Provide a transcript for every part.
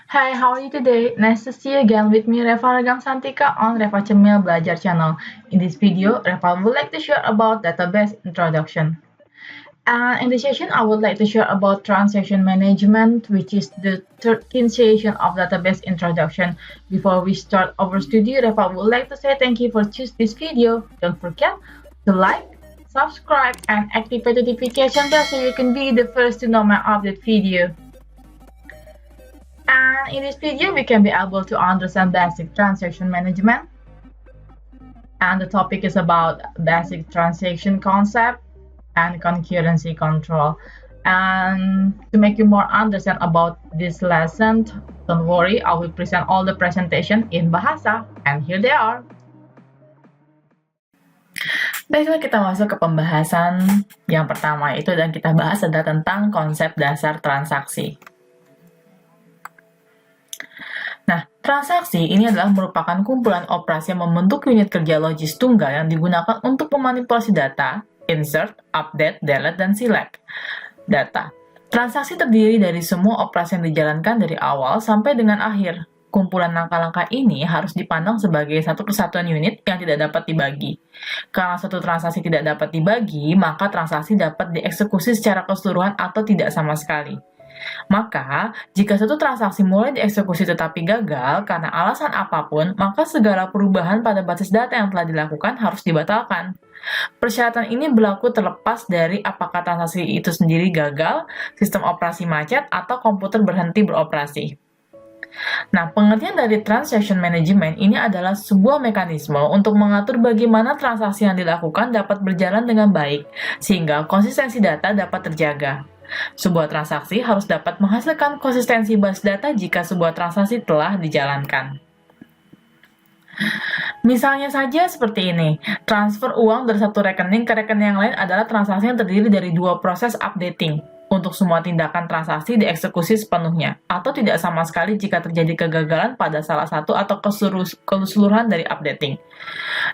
Hi, how are you today? Nice to see you again with me, Reva Ragam Santika on Reva Cemil Belajar channel. In this video, Reva would like to share about database introduction. And in this session, I would like to share about transaction management, which is the 13th session of database introduction. Before we start our study, Reva would like to say thank you for choosing this video. Don't forget to like, subscribe, and activate the notification bell so you can be the first to know my update video. And in this video, we can be able to understand basic transaction management. And the topic is about basic transaction concept and concurrency control. And to make you more understand about this lesson, don't worry, I will present all the presentation in Bahasa. And here they are. Baiklah, kita masuk ke pembahasan yang pertama itu, dan kita bahas adalah tentang konsep dasar transaksi. Nah, transaksi ini adalah merupakan kumpulan operasi yang membentuk unit kerja logis tunggal yang digunakan untuk memanipulasi data, insert, update, delete, dan select data. Transaksi terdiri dari semua operasi yang dijalankan dari awal sampai dengan akhir. Kumpulan langkah-langkah ini harus dipandang sebagai satu kesatuan unit yang tidak dapat dibagi. Karena suatu transaksi tidak dapat dibagi, maka transaksi dapat dieksekusi secara keseluruhan atau tidak sama sekali. Maka, jika suatu transaksi mulai dieksekusi tetapi gagal karena alasan apapun, maka segala perubahan pada basis data yang telah dilakukan harus dibatalkan. Persyaratan ini berlaku terlepas dari apakah transaksi itu sendiri gagal, sistem operasi macet, atau komputer berhenti beroperasi. Nah, pengertian dari transaction management ini adalah sebuah mekanisme untuk mengatur bagaimana transaksi yang dilakukan dapat berjalan dengan baik, sehingga konsistensi data dapat terjaga. Sebuah transaksi harus dapat menghasilkan konsistensi basis data jika sebuah transaksi telah dijalankan. Misalnya saja seperti ini, transfer uang dari satu rekening ke rekening yang lain adalah transaksi yang terdiri dari dua proses updating. Untuk semua tindakan transaksi dieksekusi sepenuhnya, atau tidak sama sekali jika terjadi kegagalan pada salah satu atau keseluruhan dari updating.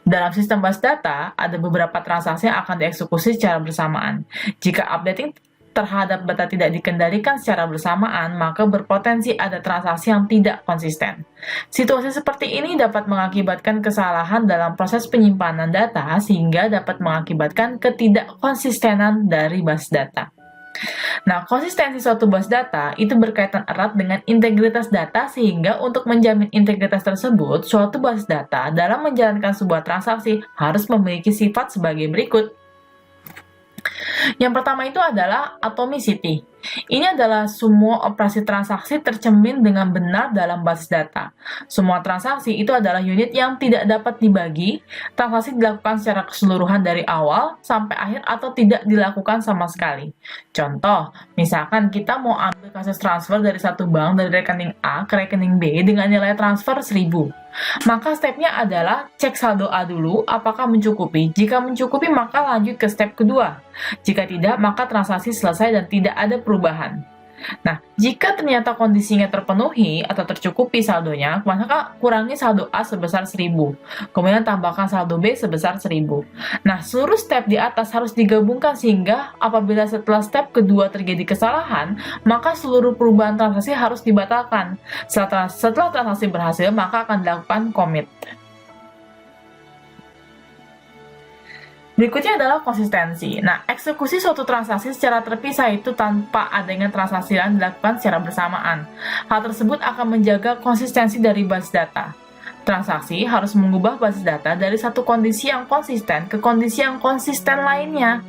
Dalam sistem basis data, ada beberapa transaksi yang akan dieksekusi secara bersamaan. Jika updating terhadap data tidak dikendalikan secara bersamaan, maka berpotensi ada transaksi yang tidak konsisten. Situasi seperti ini dapat mengakibatkan kesalahan dalam proses penyimpanan data, sehingga dapat mengakibatkan ketidakkonsistenan dari basis data. Nah, konsistensi suatu basis data itu berkaitan erat dengan integritas data, sehingga untuk menjamin integritas tersebut, suatu basis data dalam menjalankan sebuah transaksi harus memiliki sifat sebagai berikut. Yang pertama itu adalah atomicity. Ini adalah semua operasi transaksi tercermin dengan benar dalam basis data. Semua transaksi itu adalah unit yang tidak dapat dibagi. Transaksi dilakukan secara keseluruhan dari awal sampai akhir atau tidak dilakukan sama sekali. Contoh, misalkan kita mau ambil kasus transfer dari satu bank dari rekening A ke rekening B dengan nilai transfer 1000. Maka stepnya adalah cek saldo A dulu apakah mencukupi. Jika mencukupi, maka lanjut ke step kedua. Jika tidak, maka transaksi selesai dan tidak ada perubahan. Nah, jika ternyata kondisinya terpenuhi atau tercukupi saldonya, maka kurangi saldo A sebesar 1000. Kemudian tambahkan saldo B sebesar 1000. Nah, seluruh step di atas harus digabungkan sehingga apabila setelah step kedua terjadi kesalahan, maka seluruh perubahan transaksi harus dibatalkan. Setelah transaksi berhasil, maka akan dilakukan commit. Berikutnya adalah konsistensi. Nah, eksekusi suatu transaksi secara terpisah itu tanpa adanya transaksi lain dilakukan secara bersamaan. Hal tersebut akan menjaga konsistensi dari basis data. Transaksi harus mengubah basis data dari satu kondisi yang konsisten ke kondisi yang konsisten lainnya.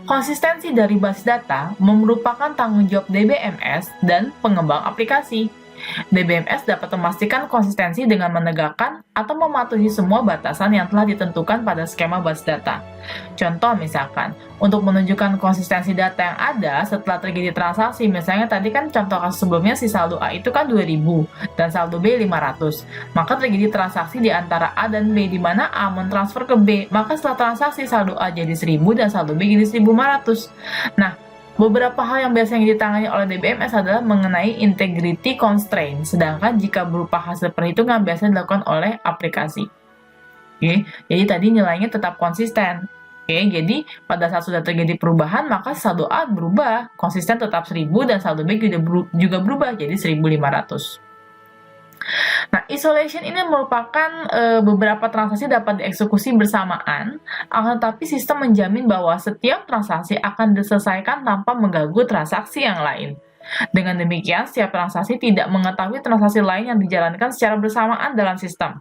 Konsistensi dari basis data merupakan tanggung jawab DBMS dan pengembang aplikasi. DBMS dapat memastikan konsistensi dengan menegakkan atau mematuhi semua batasan yang telah ditentukan pada skema basis data. Contoh misalkan, untuk menunjukkan konsistensi data yang ada setelah terjadi transaksi, misalnya tadi kan contoh kasus sebelumnya si saldo A itu kan 2000 dan saldo B 500. Maka terjadi transaksi di antara A dan B di mana A mentransfer ke B, maka setelah transaksi saldo A jadi 1000 dan saldo B jadi 1500. Nah, beberapa hal yang biasanya ditangani oleh DBMS adalah mengenai integrity constraint, sedangkan jika berupa hasil perhitungan biasanya dilakukan oleh aplikasi. Oke, jadi tadi nilainya tetap konsisten. Oke, jadi pada saat sudah terjadi perubahan, maka saldo A berubah, konsisten tetap 1000 dan saldo B juga berubah jadi 1500. Nah, isolation ini merupakan beberapa transaksi dapat dieksekusi bersamaan, akan tetapi sistem menjamin bahwa setiap transaksi akan diselesaikan tanpa mengganggu transaksi yang lain. Dengan demikian, setiap transaksi tidak mengetahui transaksi lain yang dijalankan secara bersamaan dalam sistem.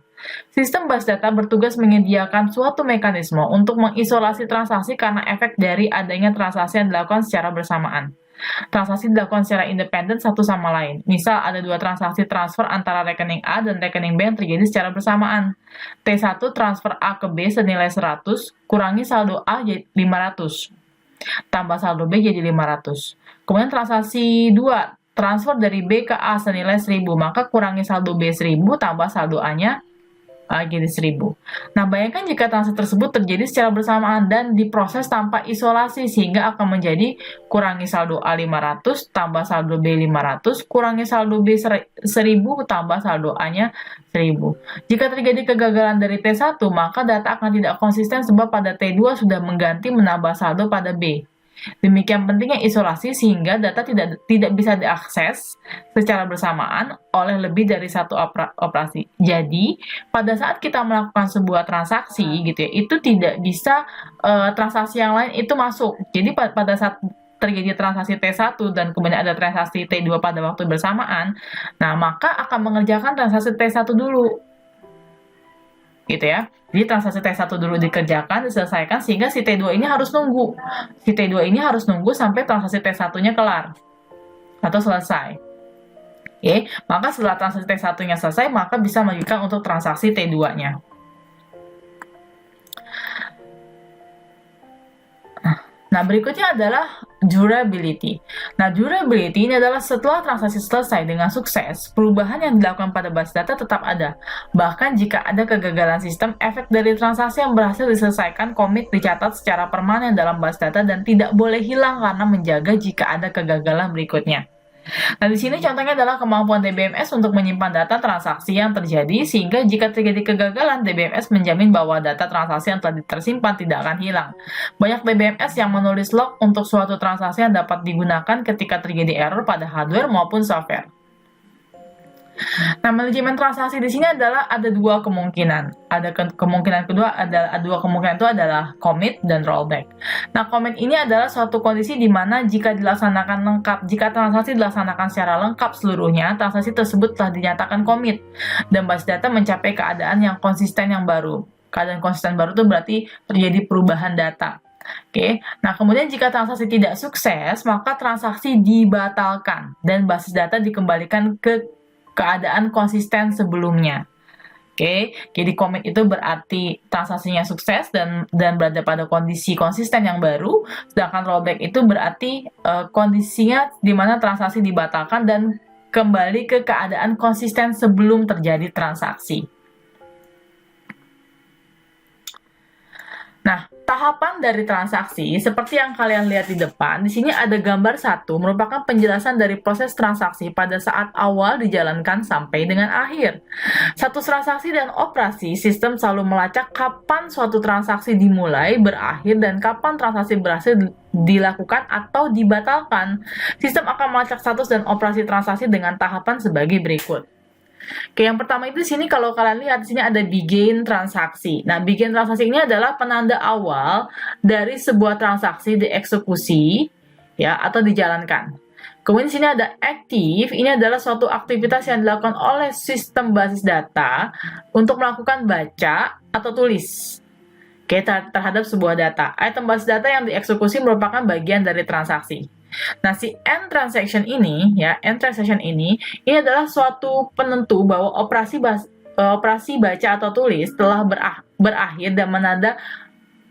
Sistem base data bertugas menyediakan suatu mekanisme untuk mengisolasi transaksi karena efek dari adanya transaksi yang dilakukan secara bersamaan. Transaksi dilakukan secara independen satu sama lain. Misal ada dua transaksi transfer antara rekening A dan rekening B yang terjadi secara bersamaan. T1 transfer A ke B senilai 100, kurangi saldo A jadi 500. Tambah saldo B jadi 500. Kemudian transaksi 2, transfer dari B ke A senilai 1000, maka kurangi saldo B 1000 tambah saldo A-nya jadi 1000. Nah, bayangkan jika transaksi tersebut terjadi secara bersamaan dan diproses tanpa isolasi, sehingga akan menjadi kurangi saldo A 500 tambah saldo B 500, kurangi saldo B 1000 tambah saldo A-nya 1000. Jika terjadi kegagalan dari T1, maka data akan tidak konsisten sebab pada T2 sudah mengganti menambah saldo pada B. Demikian pentingnya isolasi sehingga data tidak bisa diakses secara bersamaan oleh lebih dari satu operasi. Jadi, pada saat kita melakukan sebuah transaksi gitu ya, itu tidak bisa transaksi yang lain itu masuk. Jadi pada saat terjadi transaksi T1 dan kemudian ada transaksi T2 pada waktu bersamaan, nah maka akan mengerjakan transaksi T1 dulu. Gitu ya. Jadi transaksi T1 dulu dikerjakan, diselesaikan sehingga si T2 ini harus nunggu. Si T2 ini harus nunggu sampai transaksi T1-nya kelar atau selesai. Oke, maka setelah transaksi T1-nya selesai, maka bisa melanjutkan untuk transaksi T2-nya. Nah, berikutnya adalah durability. Nah, durability ini adalah setelah transaksi selesai dengan sukses, perubahan yang dilakukan pada base data tetap ada. Bahkan jika ada kegagalan sistem, efek dari transaksi yang berhasil diselesaikan komit dicatat secara permanen dalam base data dan tidak boleh hilang karena menjaga jika ada kegagalan berikutnya. Nah, di sini contohnya adalah kemampuan DBMS untuk menyimpan data transaksi yang terjadi, sehingga jika terjadi kegagalan, DBMS menjamin bahwa data transaksi yang telah tersimpan tidak akan hilang. Banyak DBMS yang menulis log untuk suatu transaksi yang dapat digunakan ketika terjadi error pada hardware maupun software. Nah, manajemen transaksi di sini adalah ada dua kemungkinan. Kemungkinan kedua itu adalah commit dan rollback. Nah, commit ini adalah suatu kondisi di mana jika transaksi dilaksanakan secara lengkap seluruhnya, transaksi tersebut telah dinyatakan commit dan base data mencapai keadaan yang konsisten yang baru. Keadaan konsisten baru itu berarti terjadi perubahan data. Oke, nah kemudian jika transaksi tidak sukses, maka transaksi dibatalkan dan basis data dikembalikan ke keadaan konsisten sebelumnya. Oke, jadi commit itu berarti transaksinya sukses dan berada pada kondisi konsisten yang baru, sedangkan rollback itu berarti kondisinya di mana transaksi dibatalkan dan kembali ke keadaan konsisten sebelum terjadi transaksi. Nah, tahapan dari transaksi seperti yang kalian lihat di depan, di sini ada gambar 1 merupakan penjelasan dari proses transaksi pada saat awal dijalankan sampai dengan akhir. Satu transaksi dan operasi, sistem selalu melacak kapan suatu transaksi dimulai, berakhir, dan kapan transaksi berhasil dilakukan atau dibatalkan. Sistem akan melacak status dan operasi transaksi dengan tahapan sebagai berikut. Oke, yang pertama itu di sini kalau kalian lihat di sini ada begin transaksi. Nah, begin transaksi ini adalah penanda awal dari sebuah transaksi dieksekusi ya atau dijalankan. Kemudian di sini ada active, ini adalah suatu aktivitas yang dilakukan oleh sistem basis data untuk melakukan baca atau tulis. Oke, terhadap sebuah data. Item basis data yang dieksekusi merupakan bagian dari transaksi. Nah, si end transaction ini adalah suatu penentu bahwa operasi baca atau tulis telah berakhir dan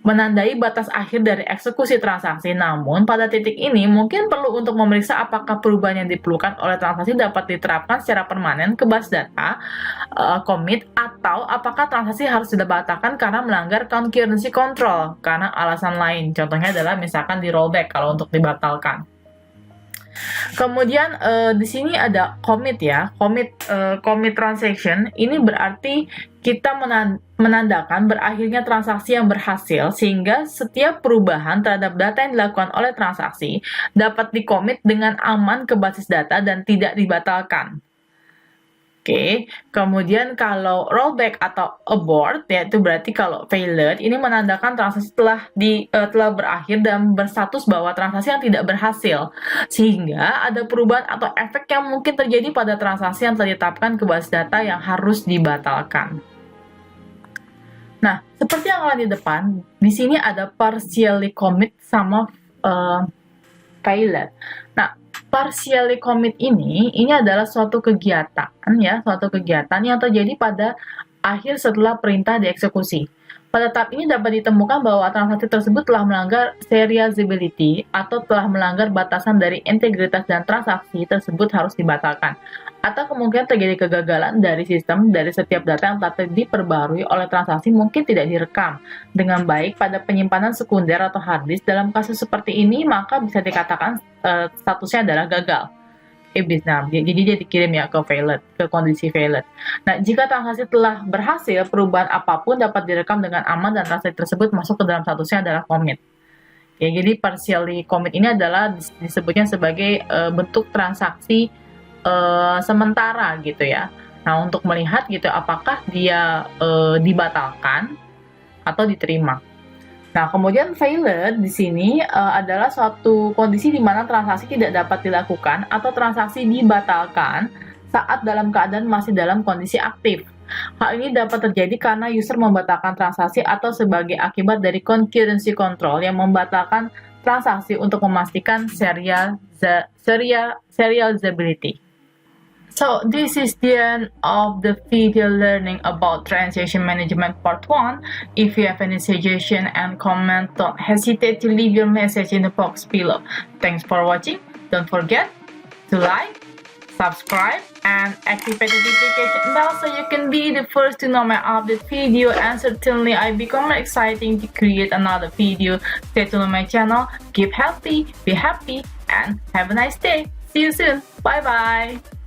menandai batas akhir dari eksekusi transaksi. Namun, pada titik ini mungkin perlu untuk memeriksa apakah perubahan yang diperlukan oleh transaksi dapat diterapkan secara permanen ke base data commit, atau apakah transaksi harus dibatalkan karena melanggar concurrency control karena alasan lain. Contohnya adalah misalkan di rollback kalau untuk dibatalkan. Kemudian di sini ada commit ya, commit transaction. Ini berarti kita menandakan berakhirnya transaksi yang berhasil, sehingga setiap perubahan terhadap data yang dilakukan oleh transaksi dapat dikomit dengan aman ke basis data dan tidak dibatalkan. Oke, kemudian kalau rollback atau abort, yaitu berarti kalau failed, ini menandakan transaksi telah berakhir dan berstatus bahwa transaksi yang tidak berhasil, sehingga ada perubahan atau efek yang mungkin terjadi pada transaksi yang telah ditetapkan ke basis data yang harus dibatalkan. Nah, seperti yang lain di depan, di sini ada partially commit sama failed. Nah, partially commit ini adalah suatu kegiatan yang terjadi pada akhir setelah perintah dieksekusi. Pada tahap ini dapat ditemukan bahwa transaksi tersebut telah melanggar serializability atau telah melanggar batasan dari integritas dan transaksi tersebut harus dibatalkan. Atau kemungkinan terjadi kegagalan dari sistem dari setiap data yang telah diperbarui oleh transaksi mungkin tidak direkam dengan baik pada penyimpanan sekunder atau hard disk. Dalam kasus seperti ini, maka bisa dikatakan statusnya adalah gagal. Nah, jadi dia dikirim ya ke failed, ke kondisi failed. Nah, jika transaksi telah berhasil, perubahan apapun dapat direkam dengan aman dan transaksi tersebut masuk ke dalam statusnya adalah commit. Ya, jadi partially commit ini adalah disebutnya sebagai bentuk transaksi sementara gitu ya. Nah, untuk melihat gitu apakah dia dibatalkan atau diterima. Nah, kemudian failed di sini adalah suatu kondisi di mana transaksi tidak dapat dilakukan atau transaksi dibatalkan saat dalam keadaan masih dalam kondisi aktif. Hal ini dapat terjadi karena user membatalkan transaksi atau sebagai akibat dari concurrency control yang membatalkan transaksi untuk memastikan serializability. So this is the end of the video learning about transaction management part 1. If you have any suggestion and comment, don't hesitate to leave your message in the box below. Thanks for watching. Don't forget to like, subscribe, and activate the notification bell so you can be the first to know my update video, and certainly I become more exciting to create another video. Stay tuned on my channel, keep healthy, be happy, and have a nice day. See you soon. Bye bye.